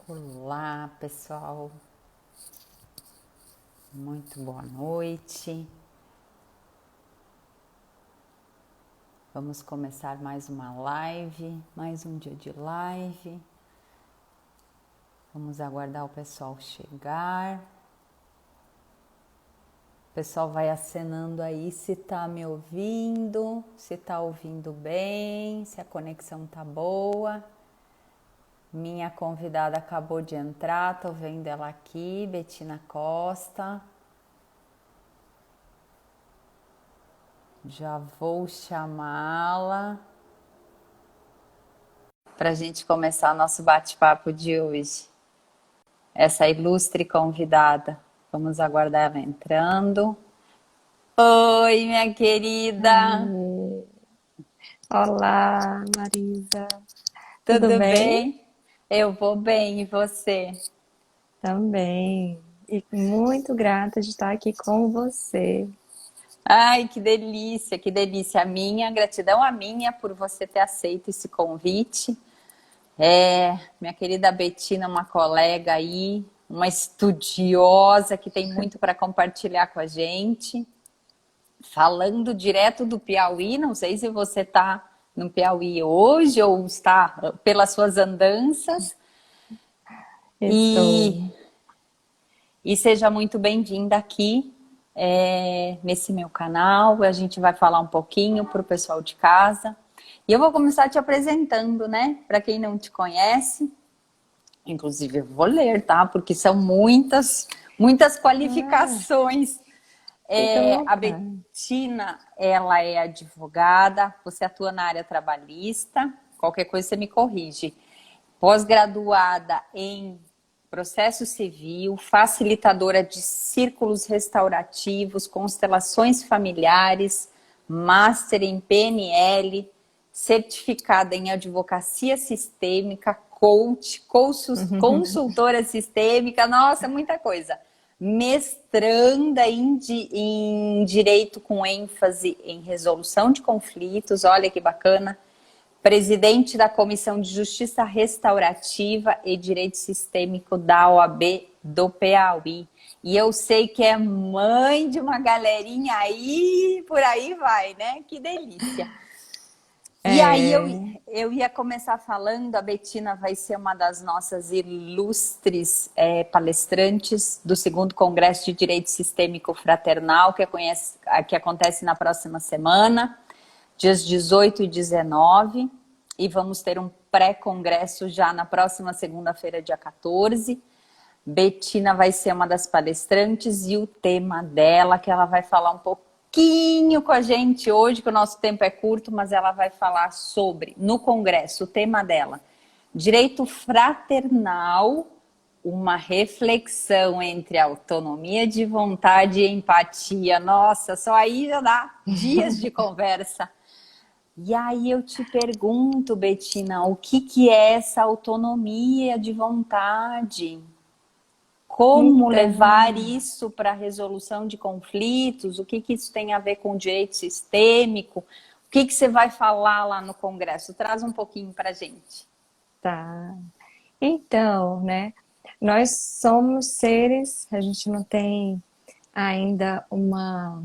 Olá, pessoal. Muito boa noite. Vamos começar mais uma live, mais um dia de live. Vamos aguardar o pessoal chegar. O pessoal vai acenando aí se tá me ouvindo, se tá ouvindo bem, se a conexão tá boa. Minha convidada acabou de entrar, tô vendo ela aqui, Betina Costa. Já vou chamá-la para a gente começar nosso bate-papo de hoje. Essa ilustre convidada. Vamos aguardar ela entrando. Oi, minha querida! Olá, Marisa. Tudo Tudo bem? bem? Eu vou bem, e você? Também. E muito grata de estar aqui com você. Ai, que delícia, que delícia. A minha gratidão a minha por você ter aceito esse convite. Minha querida Betina, uma colega aí, uma estudiosa que tem muito para compartilhar com a gente. Falando direto do Piauí, não sei se você está no Piauí hoje ou está pelas suas andanças. E, Estou. e seja muito bem-vinda aqui nesse meu canal. A gente vai falar um pouquinho para o pessoal de casa. E eu vou começar te apresentando, né? Para quem não te conhece. Inclusive, eu vou ler, tá? Porque são muitas Ah, qualificações. fica à A vontade. Betina, ela é advogada, você atua na área trabalhista, qualquer coisa você me corrige. Pós-graduada em processo civil, facilitadora de círculos restaurativos, constelações familiares, master em PNL, certificada em advocacia sistêmica, coach, consultora sistêmica, nossa, muita coisa. Mestranda em direito com ênfase em resolução de conflitos, olha que bacana. Presidente da Comissão de Justiça Restaurativa e Direito Sistêmico da OAB do Piauí. E eu sei que é mãe de uma galerinha aí, por aí vai, né? Que delícia. E aí É, eu ia começar falando, a Betina vai ser uma das nossas ilustres palestrantes do segundo Congresso de Direito Sistêmico Fraternal, que acontece na próxima semana, dias 18 e 19, e vamos ter um pré-congresso já na próxima segunda-feira, dia 14. Betina vai ser uma das palestrantes e o tema dela, que ela vai falar um pouquinho com a gente hoje, que o nosso tempo é curto, mas ela vai falar sobre, no congresso, o tema dela, direito fraternal, uma reflexão entre autonomia de vontade e empatia. Nossa, só aí já dá dias de conversa. E aí eu te pergunto, Betina, o que é essa autonomia de vontade? Como levar então, isso para a resolução de conflitos? O que isso tem a ver com o direito sistêmico? O que você vai falar lá no Congresso? Traz um pouquinho para a gente. tá. Então, né? Nós somos seres, a gente não tem ainda uma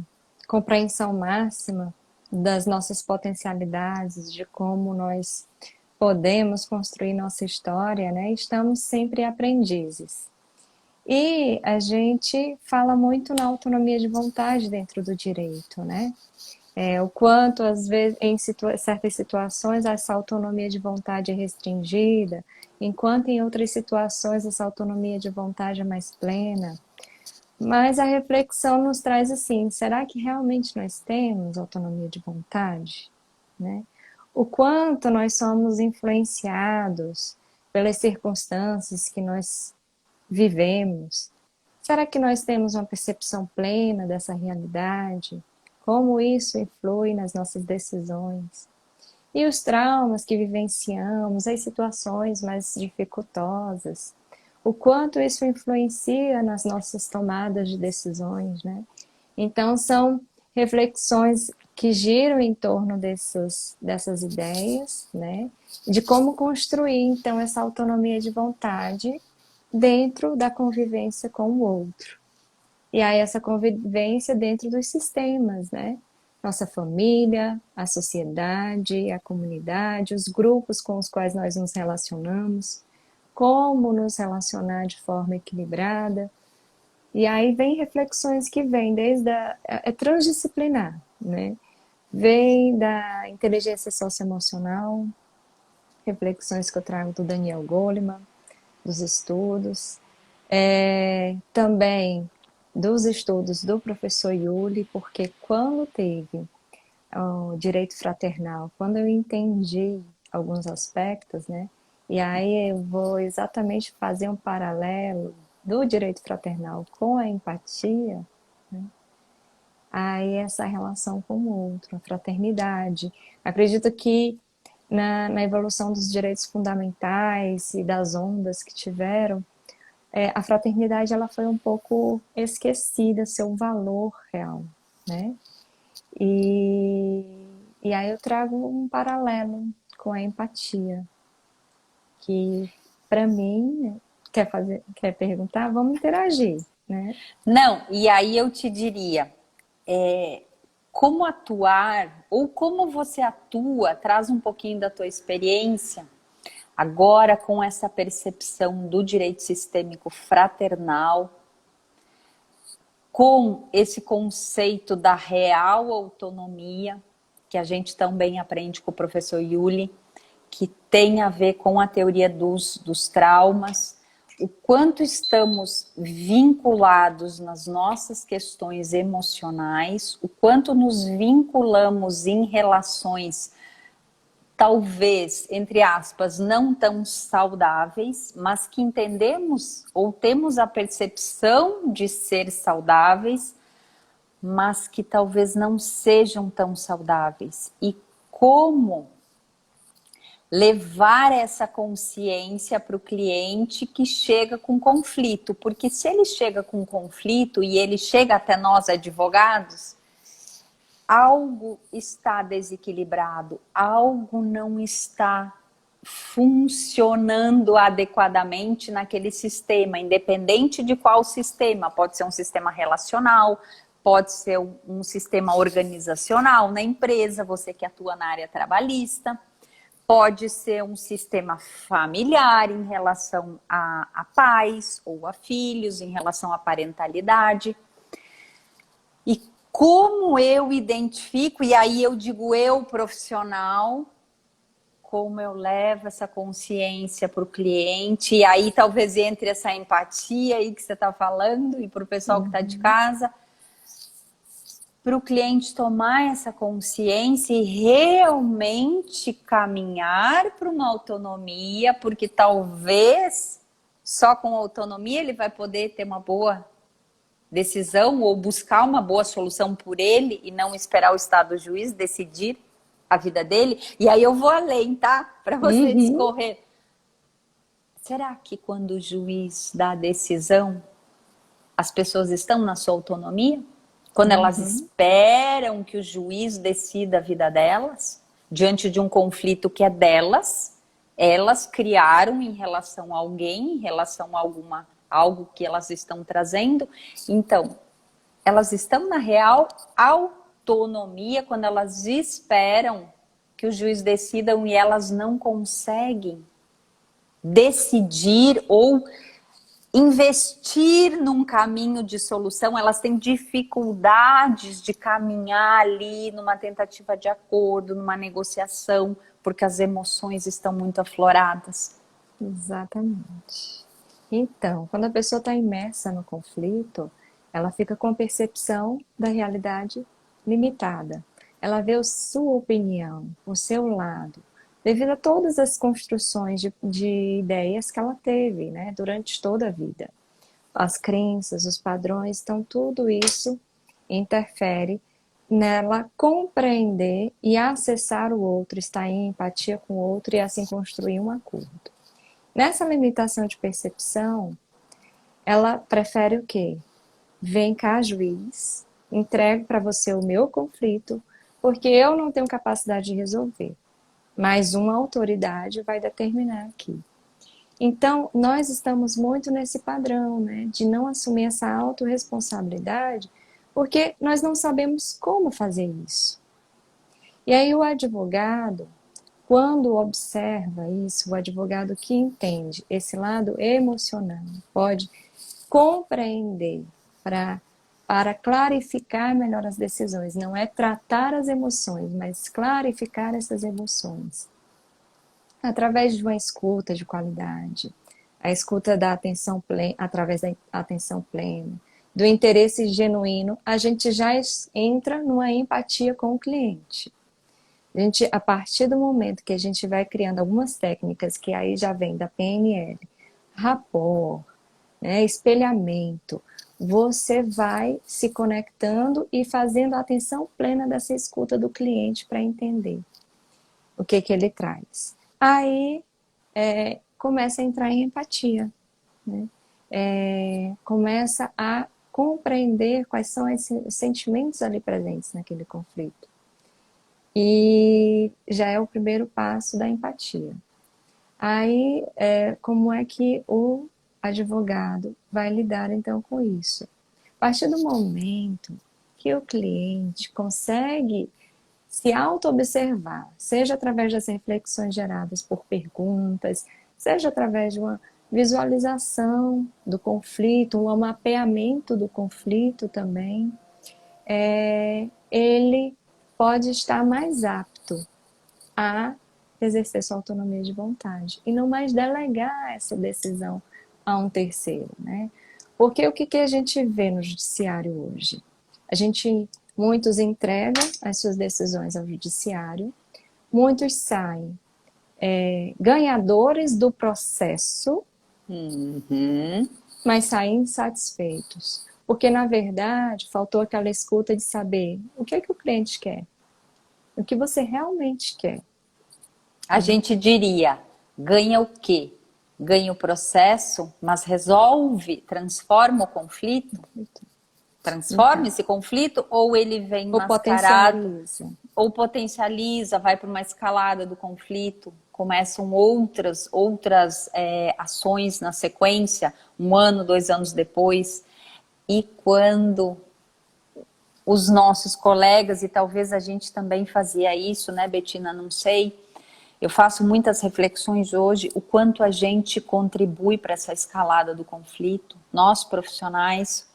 compreensão máxima das nossas potencialidades, de como nós podemos construir nossa história, né? Estamos sempre aprendizes. E a gente fala muito na autonomia de vontade dentro do direito, né? O quanto, às vezes, em certas situações, essa autonomia de vontade é restringida, enquanto em outras situações essa autonomia de vontade é mais plena. Mas a reflexão nos traz assim, será que realmente nós temos autonomia de vontade? Né? O quanto nós somos influenciados pelas circunstâncias que nós vivemos? Será que nós temos uma percepção plena dessa realidade? Como isso influi nas nossas decisões? E os traumas que vivenciamos, as situações mais dificultosas, o quanto isso influencia nas nossas tomadas de decisões, né? Então, são reflexões que giram em torno dessas ideias, né? De como construir, então, essa autonomia de vontade dentro da convivência com o outro. E aí essa convivência dentro dos sistemas, né? Nossa família, a sociedade, a comunidade, os grupos com os quais nós nos relacionamos, como nos relacionar de forma equilibrada. E aí vem reflexões que vêm desde é transdisciplinar, né? Vem da inteligência socioemocional, reflexões que eu trago do Daniel Goleman, dos estudos, também dos estudos do professor Yuli, porque quando teve o direito fraternal, quando eu entendi alguns aspectos, né? E aí eu vou exatamente fazer um paralelo do direito fraternal com a empatia, né? Aí essa relação com o outro, a fraternidade. Acredito que na evolução dos direitos fundamentais e das ondas que tiveram, a fraternidade ela foi um pouco esquecida, seu valor real, né? E, e aí eu trago um paralelo com a empatia, que para mim, quer perguntar? Vamos interagir, né? Não, e aí eu te diria, como atuar, ou como você atua, traz um pouquinho da tua experiência, agora com essa percepção do direito sistêmico fraternal, com esse conceito da real autonomia, que a gente também aprende com o professor Yuli, que tem a ver com a teoria dos traumas, o quanto estamos vinculados nas nossas questões emocionais, o quanto nos vinculamos em relações talvez, entre aspas, não tão saudáveis, mas que entendemos ou temos a percepção de ser saudáveis, mas que talvez não sejam tão saudáveis. E como levar essa consciência para o cliente que chega com conflito, porque se ele chega com conflito e ele chega até nós advogados, algo está desequilibrado, algo não está funcionando adequadamente naquele sistema, independente de qual sistema, pode ser um sistema relacional, pode ser um sistema organizacional na empresa, você que atua na área trabalhista, pode ser um sistema familiar em relação a pais ou a filhos, em relação à parentalidade. E como eu identifico, e aí eu digo eu profissional, como eu levo essa consciência para o cliente, e aí talvez entre essa empatia aí que você está falando, e para o pessoal que está de casa, para o cliente tomar essa consciência e realmente caminhar para uma autonomia, porque talvez só com autonomia ele vai poder ter uma boa decisão ou buscar uma boa solução por ele e não esperar o Estado juiz decidir a vida dele. E aí eu vou além, tá? Para você discorrer. Será que quando o juiz dá a decisão, as pessoas estão na sua autonomia? Quando elas esperam que o juiz decida a vida delas, diante de um conflito que é delas, elas criaram em relação a alguém, em relação a algo que elas estão trazendo. Então, elas estão na real autonomia quando elas esperam que o juiz decida e elas não conseguem decidir ou investir num caminho de solução, elas têm dificuldades de caminhar ali numa tentativa de acordo, numa negociação, porque as emoções estão muito afloradas. Exatamente. Então, quando a pessoa está imersa no conflito, ela fica com a percepção da realidade limitada. Ela vê a sua opinião, o seu lado, devido a todas as construções de ideias que ela teve, né, durante toda a vida. As crenças, os padrões, então tudo isso interfere nela compreender e acessar o outro, estar em empatia com o outro e assim construir um acordo. Nessa limitação de percepção, ela prefere o quê? Vem cá, juiz, entrego para você o meu conflito, porque eu não tenho capacidade de resolver. Mas uma autoridade vai determinar aqui. Então, nós estamos muito nesse padrão, né, de não assumir essa autorresponsabilidade, porque nós não sabemos como fazer isso. E aí o advogado, quando observa isso, o advogado que entende esse lado emocional, pode compreender para clarificar melhor as decisões. Não é tratar as emoções, mas clarificar essas emoções. Através de uma escuta de qualidade, a escuta da atenção plena, através da atenção plena, do interesse genuíno, a gente já entra numa empatia com o cliente. A partir do momento que a gente vai criando algumas técnicas, que aí já vem da PNL, rapport, né, espelhamento, você vai se conectando e fazendo a atenção plena dessa escuta do cliente para entender o que ele traz. Aí começa a entrar em empatia, né? Começa a compreender quais são os sentimentos ali presentes naquele conflito. E já é o primeiro passo da empatia. Aí, como é que o advogado vai lidar então com isso? A partir do momento que o cliente consegue se auto-observar, seja através das reflexões geradas por perguntas, seja através de uma visualização do conflito, um mapeamento do conflito também, ele pode estar mais apto a exercer sua autonomia de vontade e não mais delegar essa decisão a um terceiro, né? Porque o que a gente vê no judiciário hoje? Muitos entregam as suas decisões ao judiciário, muitos saem ganhadores do processo, mas saem insatisfeitos. Porque, na verdade, faltou aquela escuta de saber o que o cliente quer, o que você realmente quer. A gente diria, ganha o quê? Ganha o processo, mas resolve, transforma o conflito? Transforma esse conflito ou ele vem mascarado? Ou potencializa, vai para uma escalada do conflito, começam outras ações na sequência, 1 ano, 2 anos depois. E quando os nossos colegas, e talvez a gente também fazia isso, né, Betina, não sei, eu faço muitas reflexões hoje, o quanto a gente contribui para essa escalada do conflito, nós profissionais,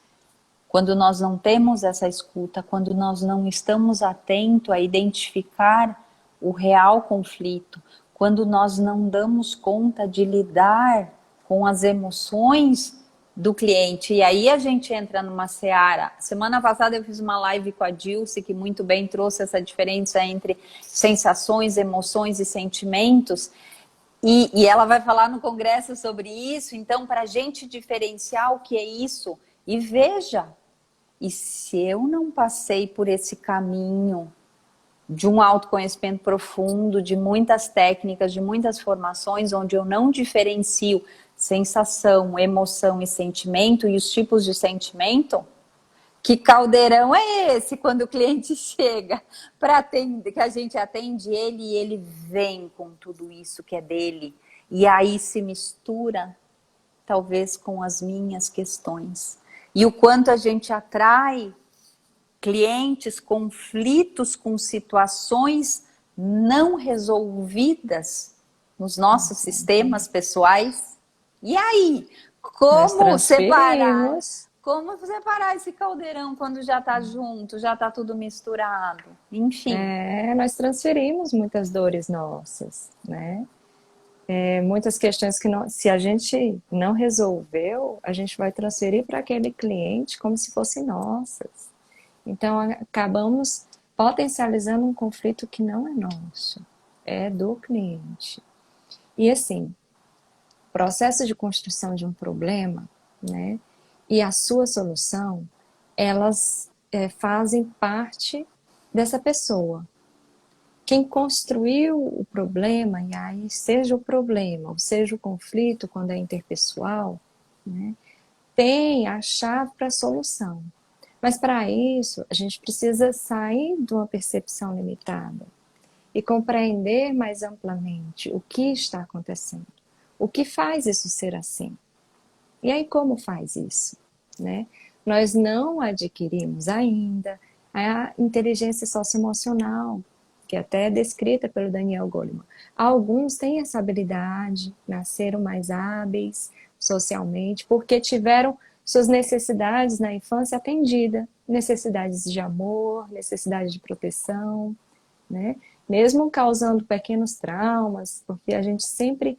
quando nós não temos essa escuta, quando nós não estamos atentos a identificar o real conflito, quando nós não damos conta de lidar com as emoções do cliente. E aí a gente entra numa seara. Semana passada eu fiz uma live com a Dilce, que muito bem trouxe essa diferença entre sensações, emoções e sentimentos. E ela vai falar no congresso sobre isso. Então, para a gente diferenciar o que é isso, e veja, e se eu não passei por esse caminho de um autoconhecimento profundo, de muitas técnicas, de muitas formações, onde eu não diferencio sensação, emoção e sentimento, e os tipos de sentimento, que caldeirão é esse quando o cliente chega para atender, que a gente atende ele e ele vem com tudo isso que é dele, e aí se mistura talvez com as minhas questões. E o quanto a gente atrai clientes, conflitos com situações não resolvidas nos nossos sistemas pessoais. E aí, como separar esse caldeirão quando já está junto, já está tudo misturado? Enfim. Nós transferimos muitas dores nossas, né? Muitas questões que se a gente não resolveu, a gente vai transferir para aquele cliente como se fossem nossas. Então, acabamos potencializando um conflito que não é nosso, é do cliente. E assim, o processo de construção de um problema, né, e a sua solução, elas fazem parte dessa pessoa. Quem construiu o problema, e aí seja o problema, ou seja o conflito, quando é interpessoal, né, tem a chave para a solução. Mas para isso, a gente precisa sair de uma percepção limitada e compreender mais amplamente o que está acontecendo. o que faz isso ser assim? E aí como faz isso, né? Nós não adquirimos ainda a inteligência socioemocional, que até é descrita pelo Daniel Goleman. Alguns têm essa habilidade, nasceram mais hábeis socialmente, porque tiveram suas necessidades na infância atendidas, necessidades de amor, necessidade de proteção, né? Mesmo causando pequenos traumas, porque a gente sempre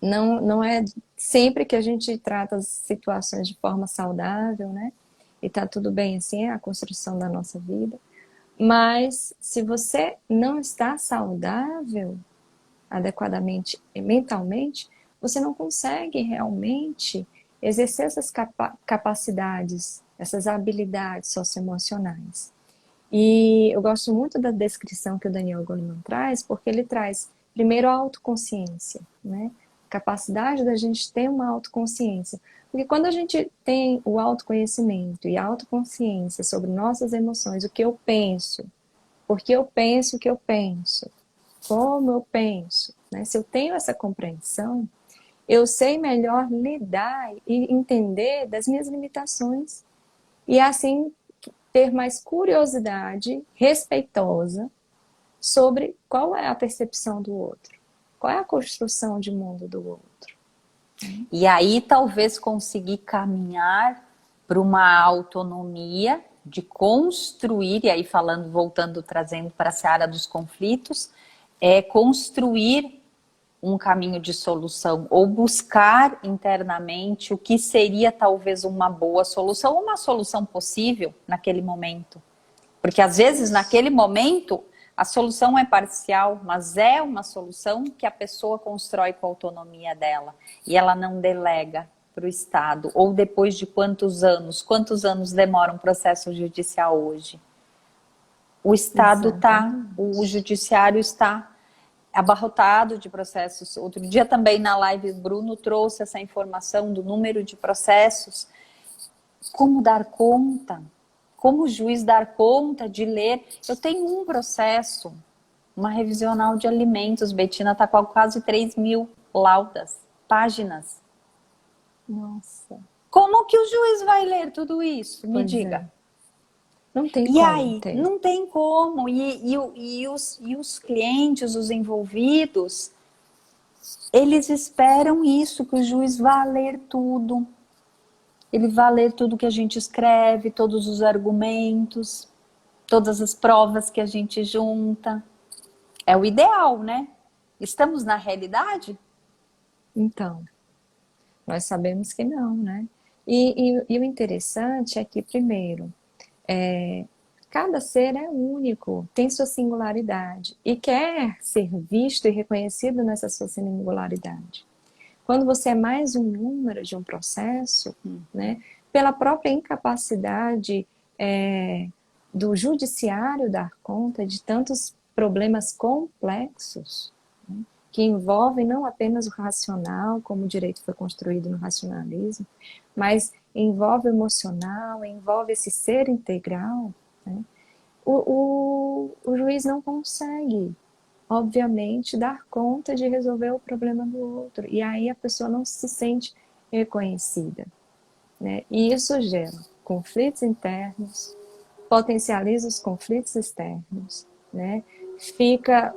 não é sempre que a gente trata as situações de forma saudável, né? E tá tudo bem assim, é a construção da nossa vida. Mas se você não está saudável adequadamente mentalmente, você não consegue realmente exercer essas capacidades, essas habilidades socioemocionais. E eu gosto muito da descrição que o Daniel Goleman traz, porque ele traz, primeiro, a autoconsciência, né? A capacidade da gente ter uma autoconsciência. Porque quando a gente tem o autoconhecimento e a autoconsciência sobre nossas emoções, o que eu penso, porque eu penso o que eu penso, como eu penso, né? Se eu tenho essa compreensão, eu sei melhor lidar e entender das minhas limitações. E assim ter mais curiosidade respeitosa sobre qual é a percepção do outro, qual é a construção de mundo do outro. E aí talvez conseguir caminhar para uma autonomia de construir, e aí falando, voltando, trazendo para a seara dos conflitos, é construir um caminho de solução ou buscar internamente o que seria talvez uma boa solução, uma solução possível naquele momento. Porque às vezes naquele momento a solução é parcial, mas é uma solução que a pessoa constrói com a autonomia dela e ela não delega para o Estado. Ou depois de quantos anos demora um processo judicial hoje? O Estado está, o judiciário está abarrotado de processos. Outro dia também na live Bruno trouxe essa informação do número de processos. Como dar conta? Como o juiz dar conta de ler? Eu tenho um processo, uma revisional de alimentos, Betina, está com quase 3.000 laudas, páginas. Nossa. Como que o juiz vai ler tudo isso? Me Pois diga. é. Não tem E como aí, ter. não tem como. E os clientes, os envolvidos, eles esperam isso, que o juiz vá ler tudo. Ele vai ler tudo que a gente escreve, todos os argumentos, todas as provas que a gente junta. É o ideal, né? Estamos na realidade? Então, nós sabemos que não, né? E o interessante é que, primeiro, cada ser é único, tem sua singularidade e quer ser visto e reconhecido nessa sua singularidade. Quando você é mais um número de um processo, né, pela própria incapacidade do judiciário dar conta de tantos problemas complexos, né, que envolvem não apenas o racional, como o direito foi construído no racionalismo, mas envolve o emocional, envolve esse ser integral, né, o juiz não consegue, obviamente, dar conta de resolver o problema do outro. E aí a pessoa não se sente reconhecida, né? E isso gera conflitos internos, potencializa os conflitos externos, né? Fica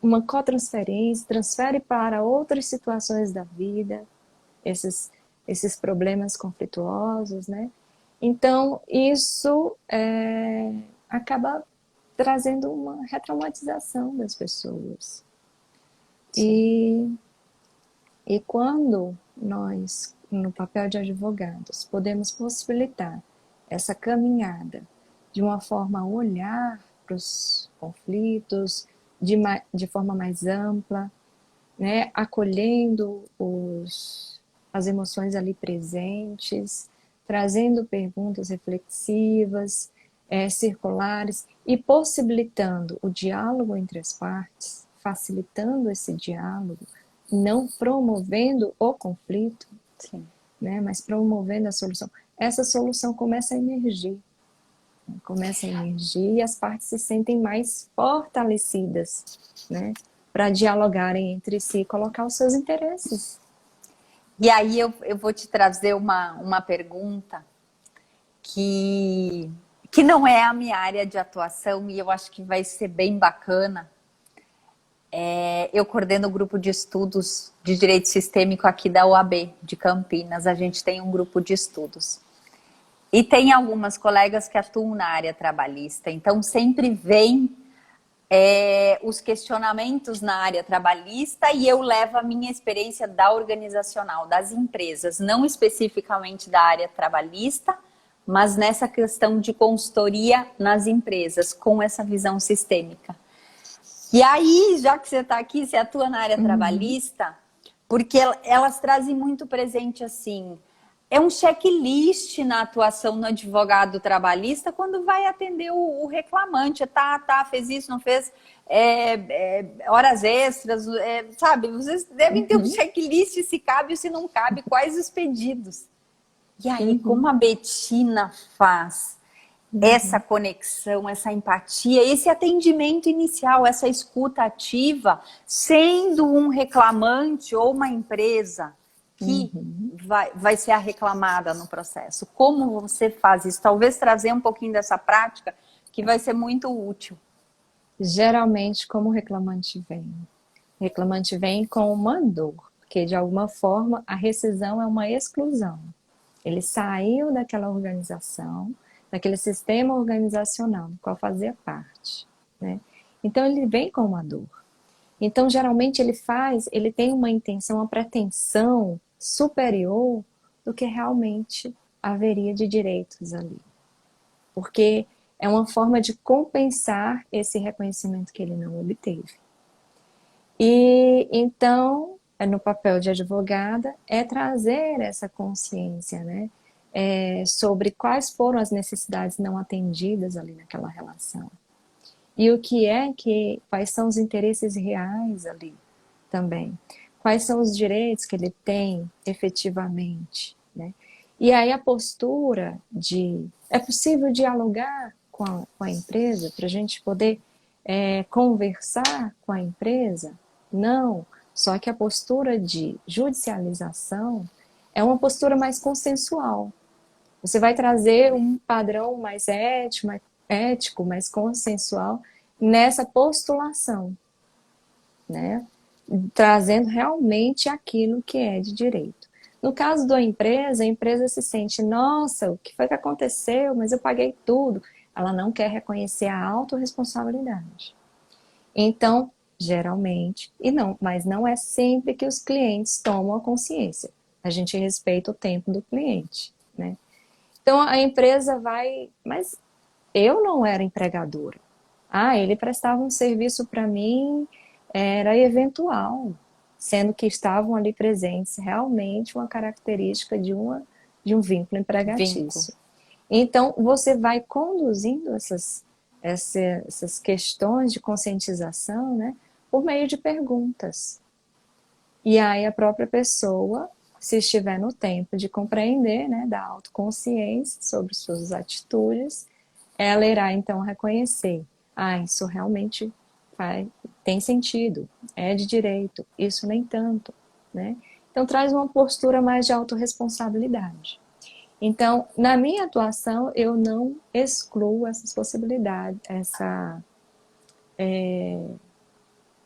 uma cotransferência, transfere para outras situações da vida esses problemas conflituosos, né? Então, isso acaba trazendo uma retraumatização das pessoas. E quando nós, no papel de advogados, podemos possibilitar essa caminhada de uma forma a olhar para os conflitos de forma mais ampla, né, acolhendo as emoções ali presentes, trazendo perguntas reflexivas, circulares e possibilitando o diálogo entre as partes, facilitando esse diálogo, não promovendo o conflito, Sim. né, mas promovendo a solução. Essa solução começa a emergir, e as partes se sentem mais fortalecidas, né, para dialogarem entre si e colocar os seus interesses. E aí eu vou te trazer uma pergunta que não é a minha área de atuação e eu acho que vai ser bem bacana. Eu coordeno o grupo de estudos de direito sistêmico aqui da UAB de Campinas. A gente tem um grupo de estudos. E tem algumas colegas que atuam na área trabalhista. Então, sempre vem os questionamentos na área trabalhista e eu levo a minha experiência da organizacional, das empresas, não especificamente da área trabalhista, mas nessa questão de consultoria nas empresas, com essa visão sistêmica. E aí, já que você está aqui, você atua na área trabalhista, porque elas trazem muito presente assim, é um checklist na atuação no advogado trabalhista quando vai atender o reclamante. Fez isso, não fez, horas extras, sabe? Vocês devem ter um checklist se cabe ou se não cabe, quais os pedidos. E aí, como a Betina faz essa conexão, essa empatia, esse atendimento inicial, essa escuta ativa, sendo um reclamante ou uma empresa que vai ser a reclamada no processo. Como você faz isso? Talvez trazer um pouquinho dessa prática que vai ser muito útil. Geralmente, como o reclamante vem? O reclamante vem com uma dor, porque de alguma forma a rescisão é uma exclusão. Ele saiu daquela organização, daquele sistema organizacional do qual fazia parte, né? Então ele vem com uma dor. Então geralmente ele tem uma intenção, uma pretensão superior do que realmente haveria de direitos ali. Porque é uma forma de compensar esse reconhecimento que ele não obteve. E então, no papel de advogada, é trazer essa consciência, né? Sobre quais foram as necessidades não atendidas ali naquela relação. E quais são os interesses reais ali também. Quais são os direitos que ele tem efetivamente, né? E aí a postura é possível dialogar com a empresa para a gente poder conversar com a empresa? Não, só que a postura de judicialização é uma postura mais consensual. Você vai trazer um padrão mais ético, mais consensual nessa postulação, né? Trazendo realmente aquilo que é de direito. No caso da empresa, a empresa se sente, nossa, o que foi que aconteceu? Mas eu paguei tudo. Ela não quer reconhecer a autorresponsabilidade. Então, geralmente, mas não é sempre que os clientes tomam a consciência. A gente respeita o tempo do cliente, né? Então a empresa mas eu não era empregadora. Ele prestava um serviço para mim, era eventual, sendo que estavam ali presentes realmente uma característica de um vínculo empregatício. Então você vai conduzindo essas questões de conscientização, né, por meio de perguntas. E aí a própria pessoa, se estiver no tempo de compreender, né, da autoconsciência sobre suas atitudes, ela irá então reconhecer, isso realmente tem sentido, é de direito, isso nem tanto, né? Então traz uma postura mais de autorresponsabilidade. Então, na minha atuação, eu não excluo essas possibilidades,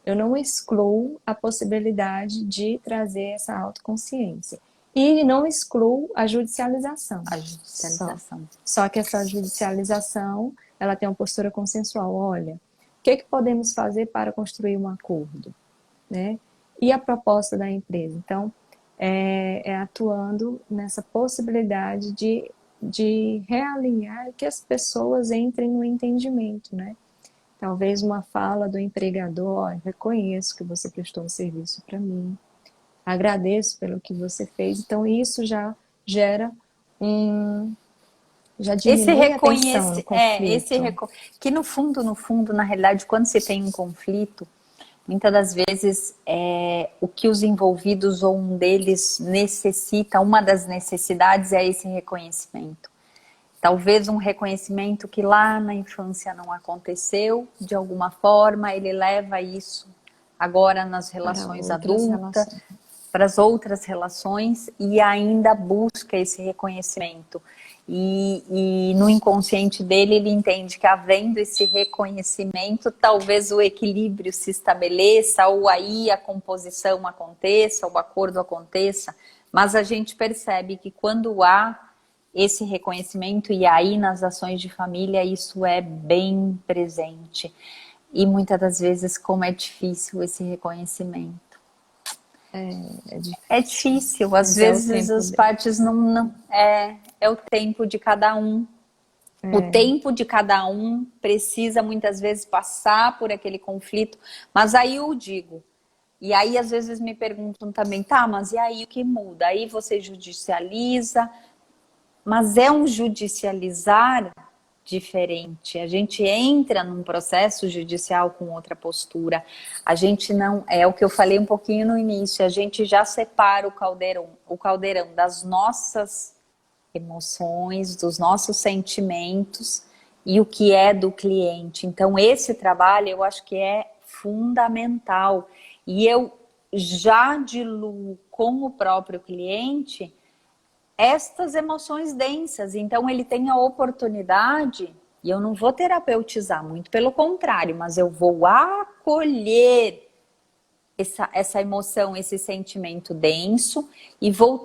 eu não excluo a possibilidade de trazer essa autoconsciência. E não excluo a judicialização. A judicialização. Só que essa judicialização, ela tem uma postura consensual. Olha, o que podemos fazer para construir um acordo? Né? E a proposta da empresa? Então, atuando nessa possibilidade de realinhar que as pessoas entrem no entendimento, né? Talvez uma fala do empregador, reconheço que você prestou um serviço para mim, agradeço pelo que você fez. Então isso já gera já diminui a tensão no conflito. Que no fundo, na realidade, quando você tem um conflito, muitas das vezes o que os envolvidos ou um deles necessita, uma das necessidades é esse reconhecimento. Talvez um reconhecimento que lá na infância não aconteceu, de alguma forma ele leva isso agora nas Para relações outras adultas, relações. para as outras relações, e ainda busca esse reconhecimento. E no inconsciente dele, ele entende que, havendo esse reconhecimento, talvez o equilíbrio se estabeleça, ou aí a composição aconteça, o acordo aconteça. Mas a gente percebe que quando há esse reconhecimento, e aí nas ações de família, isso é bem presente. E muitas das vezes, como é difícil esse reconhecimento. É É difícil, difícil, às mas é o vezes tempo as dele. partes não é o tempo de cada um. O É, tempo de cada um precisa muitas vezes passar por aquele conflito, mas aí eu digo, e aí às vezes me perguntam também, tá, mas e aí o que muda? Aí você judicializa, mas é um judicializar diferente. A gente entra num processo judicial com outra postura. A gente não, é o que eu falei um pouquinho no início, a gente já separa o caldeirão das nossas emoções, dos nossos sentimentos e o que é do cliente. Então esse trabalho eu acho que é fundamental. E eu já diluo com o próprio cliente estas emoções densas. Então ele tem a oportunidade, e eu não vou terapeutizar, muito pelo contrário, mas eu vou acolher essa emoção, esse sentimento denso, e vou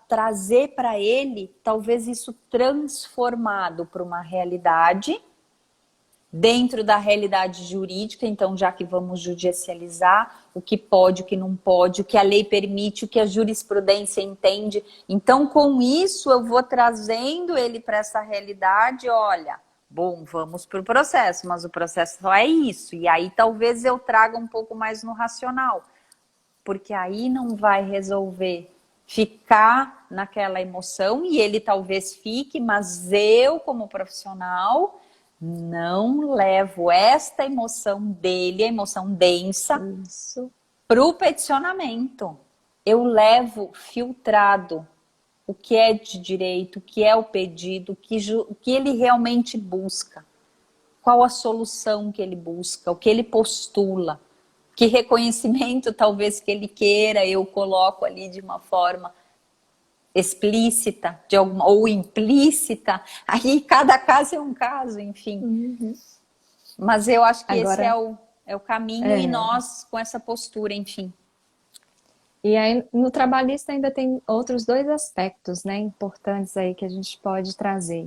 trazer para ele, talvez isso transformado para uma realidade, dentro da realidade jurídica. Então, já que vamos judicializar o que pode, o que não pode, o que a lei permite, o que a jurisprudência entende. Então, com isso, eu vou trazendo ele para essa realidade. Olha, bom, vamos para o processo, mas o processo só é isso. E aí talvez eu traga um pouco mais no racional, porque aí não vai resolver ficar naquela emoção, e ele talvez fique, mas eu, como profissional, não levo esta emoção dele, a emoção densa, isso. para o peticionamento. Eu levo filtrado o que é de direito, o que é o pedido, o que ele realmente busca, qual a solução que ele busca, o que ele postula, que reconhecimento talvez que ele queira, eu coloco ali de uma forma explícita ou implícita. Aí cada caso é um caso, enfim. Uhum. Mas eu acho que esse Agora, é o caminho, e é, nós com essa postura, enfim. e aí no trabalhista ainda tem outros dois aspectos, né, importantes aí que a gente pode trazer.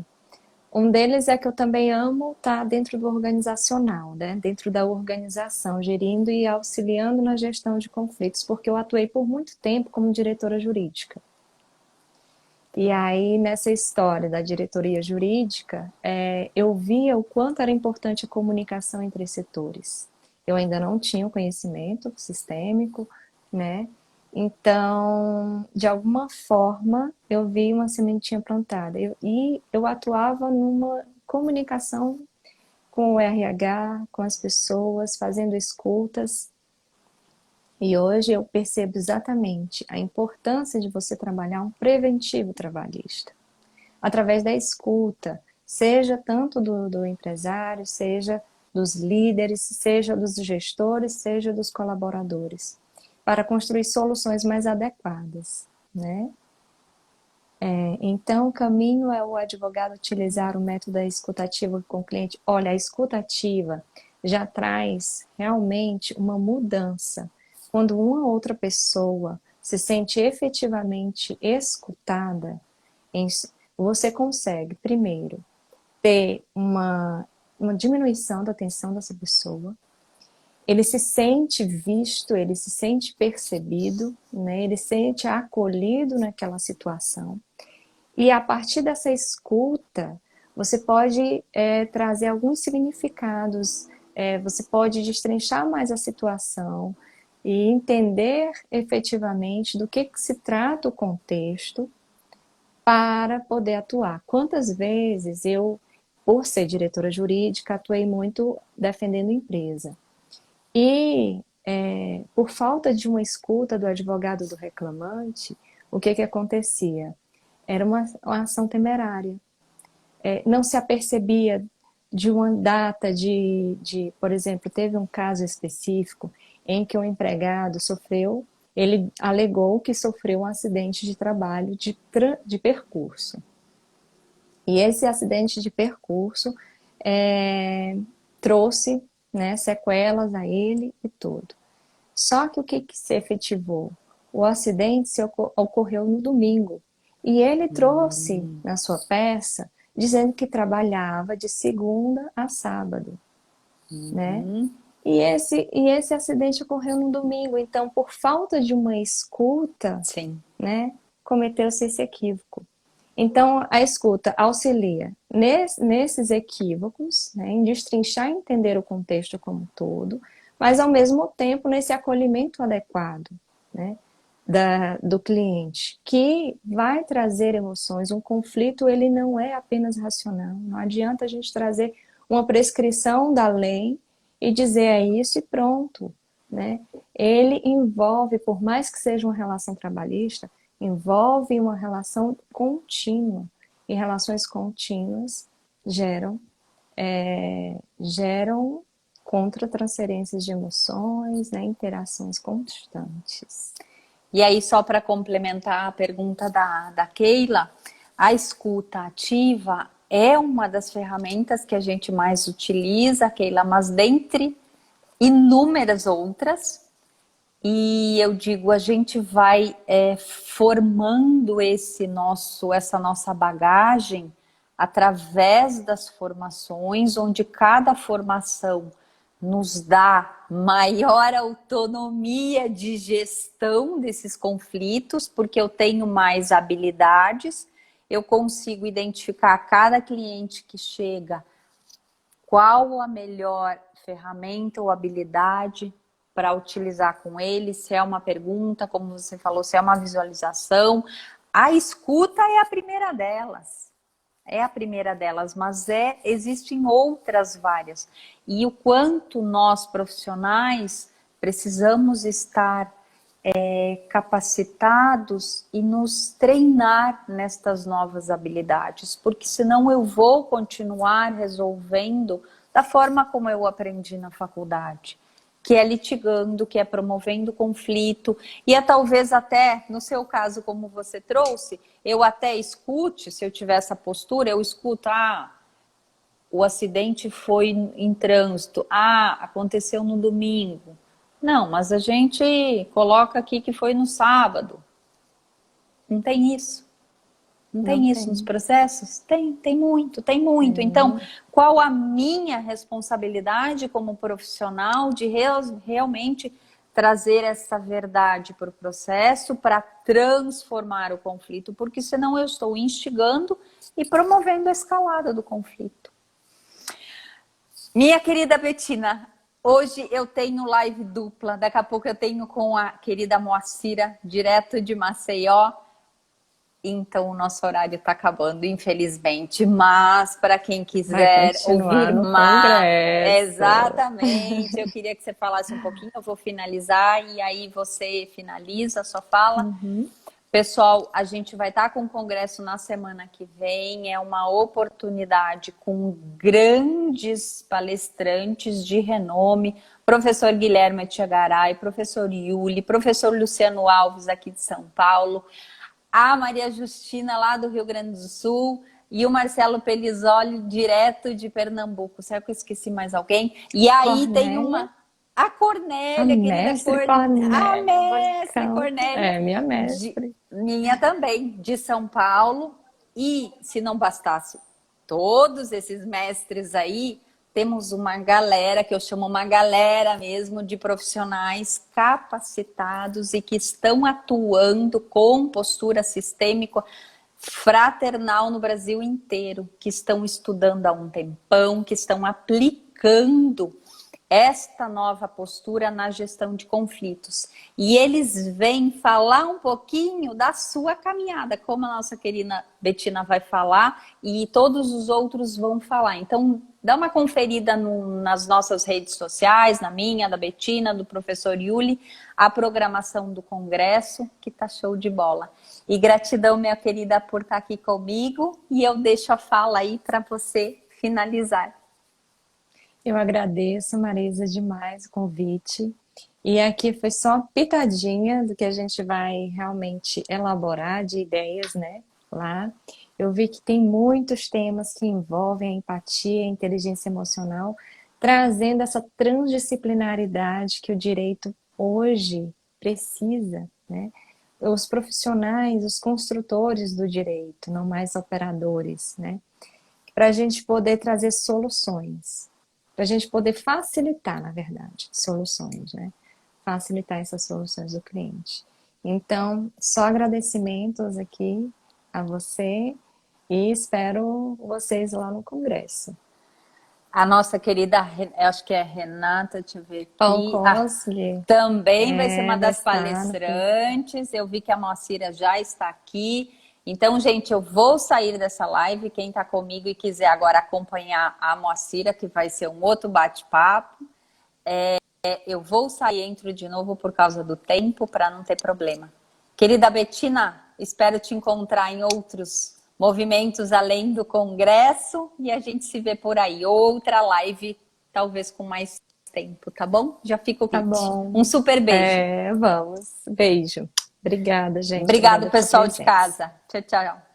Um deles é que eu também amo estar dentro do organizacional, né? Dentro da organização, gerindo e auxiliando na gestão de conflitos, porque eu atuei por muito tempo como diretora jurídica. E aí, nessa história da diretoria jurídica, eu via o quanto era importante a comunicação entre setores. Eu ainda não tinha o conhecimento sistêmico, né? Então, de alguma forma, eu vi uma sementinha plantada. E eu atuava numa comunicação com o RH, com as pessoas, fazendo escutas. E hoje eu percebo exatamente a importância de você trabalhar um preventivo trabalhista, através da escuta, seja tanto do empresário, seja dos líderes, seja dos gestores, seja dos colaboradores, para construir soluções mais adequadas, né? Então, o caminho é o advogado utilizar o método da escutativa com o cliente. Olha, a escutativa já traz realmente uma mudança. Quando uma outra pessoa se sente efetivamente escutada, você consegue, primeiro, ter uma diminuição da tensão dessa pessoa. Ele se sente visto, ele se sente percebido, né? Ele se sente acolhido naquela situação. E a partir dessa escuta, você pode trazer alguns significados, você pode destrinchar mais a situação e entender efetivamente do que se trata o contexto para poder atuar. Quantas vezes eu, por ser diretora jurídica, atuei muito defendendo empresa. E por falta de uma escuta do advogado do reclamante, o que acontecia? Era uma ação temerária. Não se apercebia de uma data por exemplo, teve um caso específico em que o empregado ele alegou que sofreu um acidente de trabalho de percurso. E esse acidente de percurso trouxe, né, sequelas a ele e tudo. Só que o que se efetivou? O acidente ocorreu no domingo. E ele trouxe na sua peça, dizendo que trabalhava de segunda a sábado, né? E esse acidente ocorreu no domingo. Então, por falta de uma escuta, Sim. né, cometeu-se esse equívoco. Então, a escuta auxilia nesses equívocos, né, em destrinchar e entender o contexto como um todo, mas, ao mesmo tempo, nesse acolhimento adequado, né, do cliente, que vai trazer emoções. Um conflito, ele não é apenas racional. Não adianta a gente trazer uma prescrição da lei e dizer é isso e pronto, né? Ele envolve, por mais que seja uma relação trabalhista, envolve uma relação contínua. E relações contínuas geram contra-transferências de emoções, né? Interações constantes. E aí, só para complementar a pergunta da Keila, a escuta ativa é uma das ferramentas que a gente mais utiliza, Keila, mas dentre inúmeras outras. E eu digo, a gente vai formando essa nossa bagagem através das formações, onde cada formação nos dá maior autonomia de gestão desses conflitos, porque eu tenho mais habilidades, eu consigo identificar cada cliente que chega, qual a melhor ferramenta ou habilidade para utilizar com ele, se é uma pergunta, como você falou, se é uma visualização. A escuta é a primeira delas. É a primeira delas, mas existem outras várias. E o quanto nós, profissionais, precisamos estar capacitados e nos treinar nestas novas habilidades, porque senão eu vou continuar resolvendo da forma como eu aprendi na faculdade, que é litigando, que é promovendo conflito, e talvez até, no seu caso, como você trouxe, eu até escute, se eu tiver essa postura, eu escuto, o acidente foi em trânsito, aconteceu no domingo. Não, mas a gente coloca aqui que foi no sábado. Não tem isso. Não tem isso nos processos? Tem muito, tem muito. Então, qual a minha responsabilidade como profissional de realmente trazer essa verdade para o processo, para transformar o conflito? Porque senão eu estou instigando e promovendo a escalada do conflito. Minha querida Bettina, hoje eu tenho live dupla, daqui a pouco eu tenho com a querida Moacira, direto de Maceió. Então o nosso horário está acabando, infelizmente. Mas para quem quiser ouvir mais, exatamente, eu queria que você falasse um pouquinho, eu vou finalizar e aí você finaliza a sua fala. Pessoal, a gente vai estar com o congresso na semana que vem, é uma oportunidade com grandes palestrantes de renome, professor Guilherme Etchegaray, professor Yuli, professor Luciano Alves aqui de São Paulo, a Maria Justina lá do Rio Grande do Sul e o Marcelo Pelizoli direto de Pernambuco. Será que eu esqueci mais alguém? E aí tem uma... A Cornélia, querida Cornélia. A mestre Cornélia. Minha mestre. Minha também, de São Paulo. E, se não bastasse todos esses mestres aí, temos uma galera, que eu chamo uma galera mesmo, de profissionais capacitados e que estão atuando com postura sistêmica fraternal no Brasil inteiro, que estão estudando há um tempão, que estão aplicando esta nova postura na gestão de conflitos. E eles vêm falar um pouquinho da sua caminhada, como a nossa querida Bettina vai falar e todos os outros vão falar. Então, dá uma conferida nas nossas redes sociais, na minha, da Bettina, do professor Yuli, a programação do congresso, que tá show de bola. E gratidão, minha querida, por estar aqui comigo. E eu deixo a fala aí para você finalizar. Eu agradeço, Marisa, demais o convite. E aqui foi só uma pitadinha do que a gente vai realmente elaborar de ideias, né? Lá. Eu vi que tem muitos temas que envolvem a empatia, a inteligência emocional, trazendo essa transdisciplinaridade que o direito hoje precisa, né? Os profissionais, os construtores do direito, não mais operadores, né? Para a gente poder trazer soluções, para a gente poder facilitar, na verdade, soluções, né? Facilitar essas soluções do cliente. Então, só agradecimentos aqui a você e espero vocês lá no congresso. A nossa querida, eu acho que é Renata, deixa eu ver aqui. Pankowski, Também vai ser uma vai das estar palestrantes. Eu vi que a Moacira já está aqui. Então, gente, eu vou sair dessa live. Quem está comigo e quiser agora acompanhar a Moacira, que vai ser um outro bate-papo, eu vou sair e entro de novo por causa do tempo, para não ter problema. Querida Betina, espero te encontrar em outros movimentos além do congresso e a gente se vê por aí. Outra live, talvez com mais tempo, tá bom? Já fica o tá convite. bom. Um super beijo. Vamos. Beijo. Obrigada, gente. Obrigado, Obrigada pela pessoal de presença. casa. Tchau, tchau.